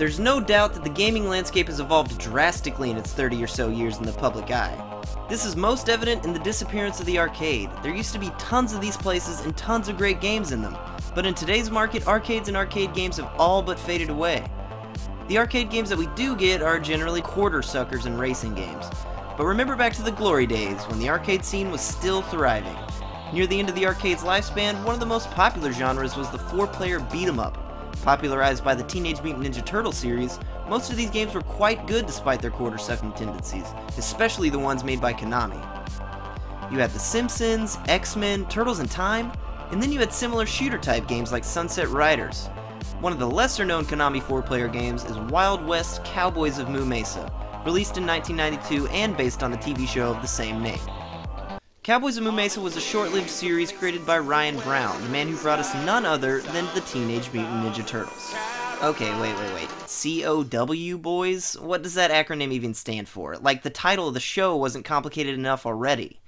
There's no doubt that the gaming landscape has evolved drastically in its 30 or so years in the public eye. This is most evident in the disappearance of the arcade. There used to be tons of these places and tons of great games in them, but in today's market, arcades and arcade games have all but faded away. The arcade games that we do get are generally quarter suckers and racing games. But remember back to the glory days when the arcade scene was still thriving. Near the end of the arcade's lifespan, one of the most popular genres was the 4-player beat-em-up. Popularized by the Teenage Mutant Ninja Turtles series, most of these games were quite good despite their quarter-sucking tendencies, especially the ones made by Konami. You had The Simpsons, X-Men, Turtles in Time, and then you had similar shooter-type games like Sunset Riders. One of the lesser-known Konami 4-player games is Wild West Cowboys of Moo Mesa, released in 1992 and based on the TV show of the same name. Cowboys of Moo Mesa was a short-lived series created by Ryan Brown, the man who brought us none other than the Teenage Mutant Ninja Turtles. Okay, wait. C.O.W.Boys? What does that acronym even stand for? Like, the title of the show wasn't complicated enough already.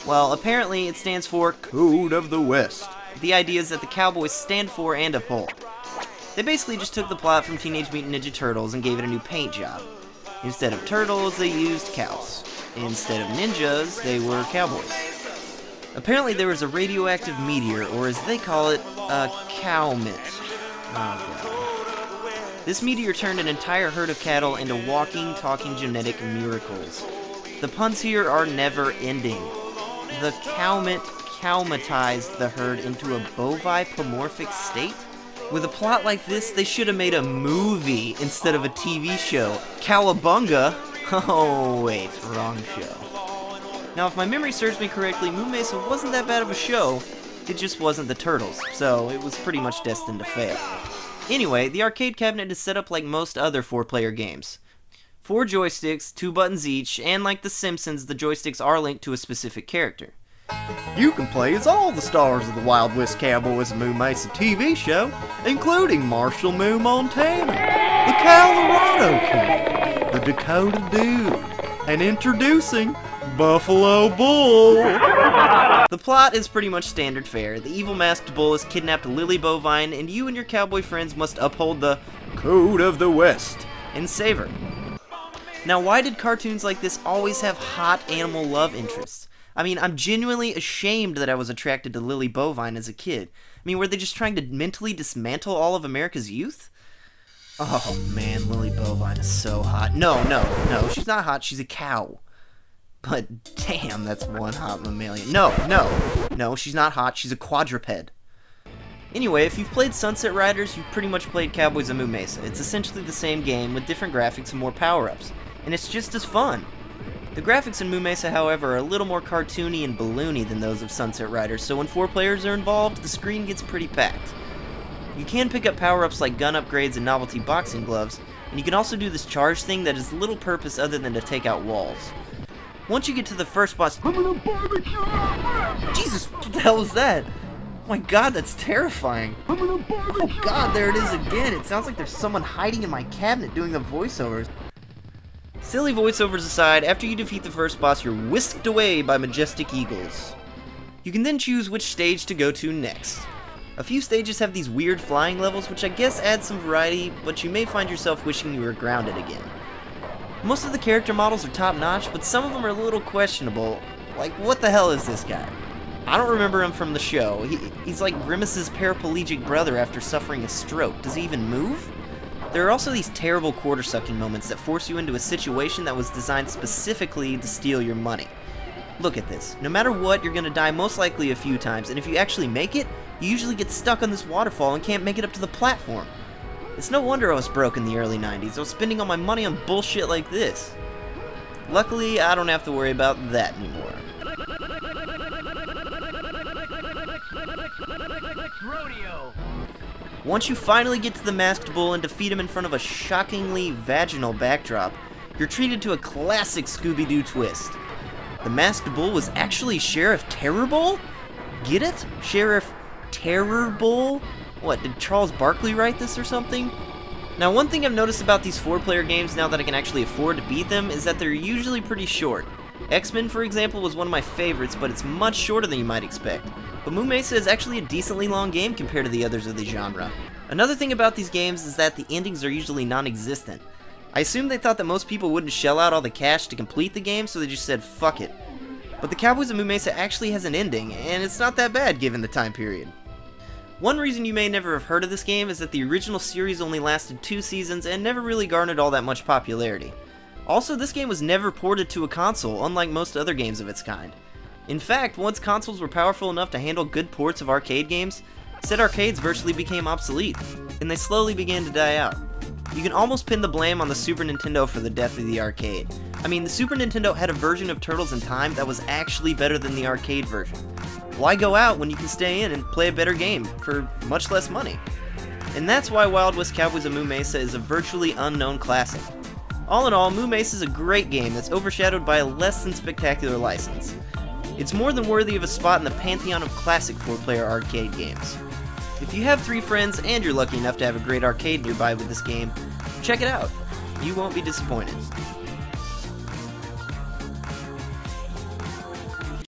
Well, apparently it stands for Code of the West. The idea is that the Cowboys stand for and uphold. They basically just took the plot from Teenage Mutant Ninja Turtles and gave it a new paint job. Instead of turtles, they used cows. Instead of ninjas, they were cowboys. Apparently there was a radioactive meteor, or as they call it, a cow-mit. Oh god. This meteor turned an entire herd of cattle into walking, talking genetic miracles. The puns here are never-ending. The cow-mit cowmatized the herd into a bovipomorphic state? With a plot like this, they should have made a movie instead of a TV show. Cowabunga? Oh wait, wrong show. Now if my memory serves me correctly, Moo Mesa wasn't that bad of a show, it just wasn't the Turtles, so it was pretty much destined to fail. Anyway, the arcade cabinet is set up like most other 4-player games. 4 joysticks, 2 buttons each, and like The Simpsons, the joysticks are linked to a specific character. You can play as all the stars of the Wild West Cowboys of Moo Mesa TV show, including Marshall Moo Montana, the Colorado Kid, the Dakota Dude, and introducing Buffalo Bull. The plot is pretty much standard fare. The evil masked bull has kidnapped Lily Bovine, and you and your cowboy friends must uphold the Code of the West and save her. Now, why did cartoons like this always have hot animal love interests? I mean, I'm genuinely ashamed that I was attracted to Lily Bovine as a kid. I mean, were they just trying to mentally dismantle all of America's youth? Oh man, Lily Bovine is so hot. No, she's not hot, she's a cow. But damn, that's one hot mammalian. No, she's not hot, she's a quadruped. Anyway, if you've played Sunset Riders, you've pretty much played Cowboys of Moo Mesa. It's essentially the same game with different graphics and more power-ups. And it's just as fun. The graphics in Moo Mesa, however, are a little more cartoony and balloony than those of Sunset Riders, so when 4 players are involved, the screen gets pretty packed. You can pick up power-ups like gun upgrades and novelty boxing gloves, and you can also do this charge thing that has little purpose other than to take out walls. Once you get to the first boss... I'm gonna barbecue! Jesus, what the hell was that? Oh my god, that's terrifying. Oh god, there it is again. It sounds like there's someone hiding in my cabinet doing the voiceovers. Silly voiceovers aside, after you defeat the first boss, you're whisked away by majestic eagles. You can then choose which stage to go to next. A few stages have these weird flying levels, which I guess add some variety, but you may find yourself wishing you were grounded again. Most of the character models are top-notch, but some of them are a little questionable. Like, what the hell is this guy? I don't remember him from the show. He's like Grimace's paraplegic brother after suffering a stroke. Does he even move? There are also these terrible quarter-sucking moments that force you into a situation that was designed specifically to steal your money. Look at this. No matter what, you're gonna die most likely a few times, and if you actually make it, you usually get stuck on this waterfall and can't make it up to the platform. It's no wonder I was broke in the early 90s. I was spending all my money on bullshit like this. Luckily, I don't have to worry about that anymore. Once you finally get to the masked bull and defeat him in front of a shockingly vaginal backdrop, you're treated to a classic Scooby-Doo twist. The masked bull was actually Sheriff Terrible? Get it? Sheriff Terrible? What, did Charles Barkley write this or something? Now, one thing I've noticed about these 4-player games now that I can actually afford to beat them is that they're usually pretty short. X-Men, for example, was one of my favorites, but it's much shorter than you might expect. But Moo Mesa is actually a decently long game compared to the others of the genre. Another thing about these games is that the endings are usually non-existent. I assume they thought that most people wouldn't shell out all the cash to complete the game, so they just said fuck it. But the Cowboys of Moo Mesa actually has an ending, and it's not that bad given the time period. One reason you may never have heard of this game is that the original series only lasted 2 seasons and never really garnered all that much popularity. Also, this game was never ported to a console, unlike most other games of its kind. In fact, once consoles were powerful enough to handle good ports of arcade games, said arcades virtually became obsolete, and they slowly began to die out. You can almost pin the blame on the Super Nintendo for the death of the arcade. I mean, the Super Nintendo had a version of Turtles in Time that was actually better than the arcade version. Why go out when you can stay in and play a better game for much less money? And that's why Wild West Cowboys of Moo Mesa is a virtually unknown classic. All in all, Moo Mesa is a great game that's overshadowed by a less than spectacular license. It's more than worthy of a spot in the pantheon of classic 4-player arcade games. If you have 3 friends and you're lucky enough to have a great arcade nearby with this game, check it out. You won't be disappointed.